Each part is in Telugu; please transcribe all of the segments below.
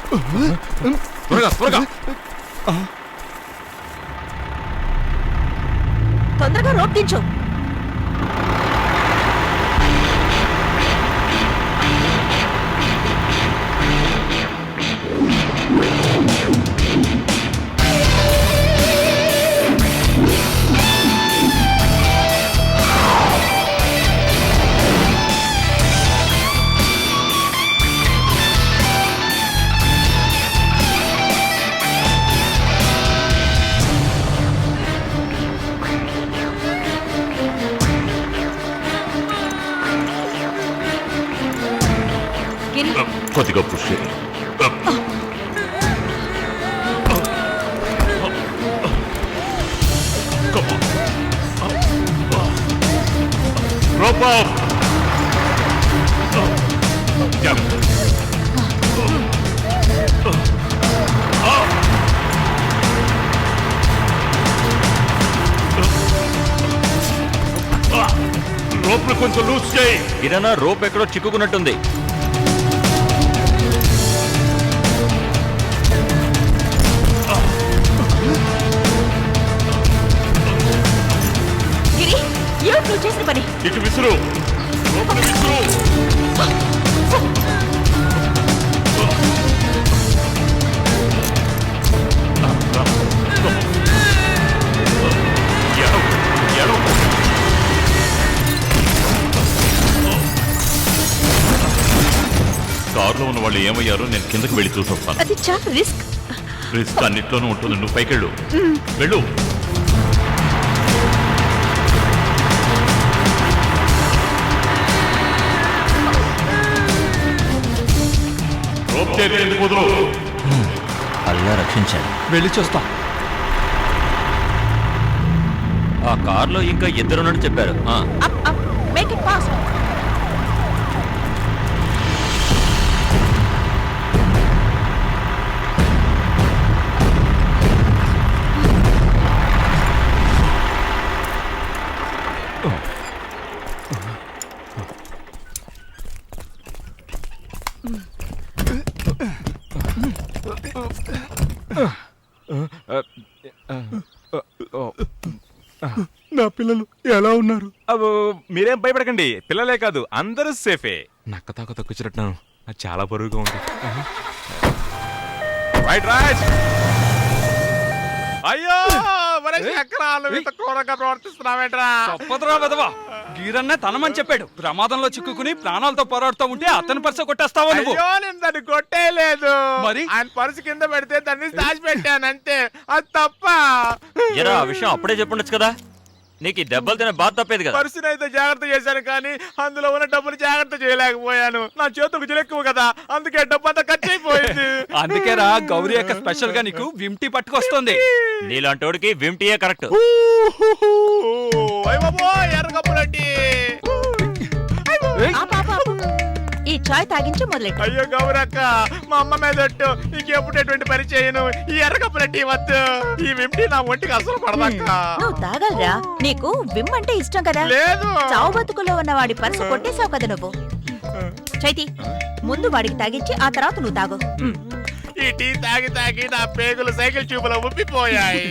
త్వరగా త్వరగా. తొందరగా రోప్ దించు. కొద్దిగా పుష్ చేయి. Rope up. రోప్ కొంచెం లూజ్ చేయి. కిరణా రోప్ ఎక్కడో చిక్కుకున్నట్టుంది. నువ్వు చేసిన పని. ఇటు విసురు. విసురు. కారులో ఉన్న వాళ్ళు ఏమయ్యారో నేను కిందకి వెళ్ళి చూసొస్తాను. అది చాలా రిస్క్. రిస్క్ అన్నిట్లోనూ ఉంటుంది. నువ్వు పైకెళ్ళు. వెళ్ళు. అల్లా రక్షించాడు. వెళ్ళి చూస్తాం. ఆ కార్లో ఇంకా ఇద్దరున్నట్టు చెప్పారు. Make it fast. నా పిల్లలు ఎలా ఉన్నారు? మీరేం భయపడకండి, పిల్లలే కాదు అందరూ సేఫే. నక్క తాక తొక్కొచ్చినట్టున్నాను, అది చాలా బరువుగా ఉంది. Right right. అయ్యో గీరన్నే తనమని చెప్పాడు. ప్రమాదంలో చిక్కుకుని ప్రాణాలతో పోరాడుతూ ఉంటే అతని పర్సు కొట్టేస్తావా నువ్వు? నేను దాన్ని కొట్టేయలేదు, మరి ఆయన పర్సు కింద పెడితే దాన్ని దాచి పెట్టాను అంతే, అది తప్ప. ఎరా ఆ విషయం అప్పుడే చెప్పుండొచ్చు కదా, నీకు దెబ్బలు తినే బాధ తప్పేది కదా. పర్సుని అయితే జాగ్రత్త చేశాను కానీ అందులో ఉన్న డబ్బులు జాగ్రత్త చేయలేకపోయాను. నా చేతులకు ఎక్కువ కదా, అందుకే డబ్బు అంతా ఖర్చు అయిపోయింది. అందుకేరా గౌరీ యొక్క స్పెషల్ గా నీకు విమ్టీ పట్టుకొస్తుంది. నీలాంటోడికి విమ్టీయే కరెక్ట్. ఎర్రగప్పులండి. ఈ చాయ్ తాగించి మొదలెట్టు. అయ్యో గౌరక్క, మా అమ్మ మీద ఇంకెప్పుడు ఎటువంటి పని చేయను. ఈ ఎర్రగప్పులండి వద్దు, ఈ విమ్టీ నా ఒంటికి అసలు పడదక్క. నువ్వు తాగలరా, నీకు విమ్ అంటే ఇష్టం కదా. లేదు, చావు బతుకులో ఉన్న వాడి పర్సు కొట్టేశావు కదా నువ్వు. చైతి, ముందు వాడికి తాగించి ఆ తర్వాత నువ్వు తాగు. ఈ టీ తాగి తాగి నా పేగులు సైకిల్ ట్యూబ్ లో ఉబ్బిపోయాయి.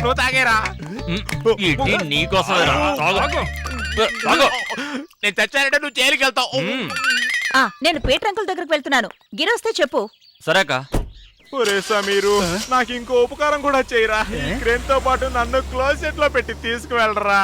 నువ్వు తాగేరా? ఈ టీ నీకోసమేరా. నేను తెచ్చానంటే నువ్వు జైలుకి వెళ్తావు. నేను పీటర్ అంకుల్ దగ్గరకు వెళ్తున్నాను, గిరొస్తే చెప్పు. సరేకా. ఒరేసా, మీరు నాకు ఇంకో ఉపకారం కూడా చేయరా. ఈ క్రేన్ తో పాటు నన్ను క్లోజెట్ లో పెట్టి తీసుకువెళ్ళరా.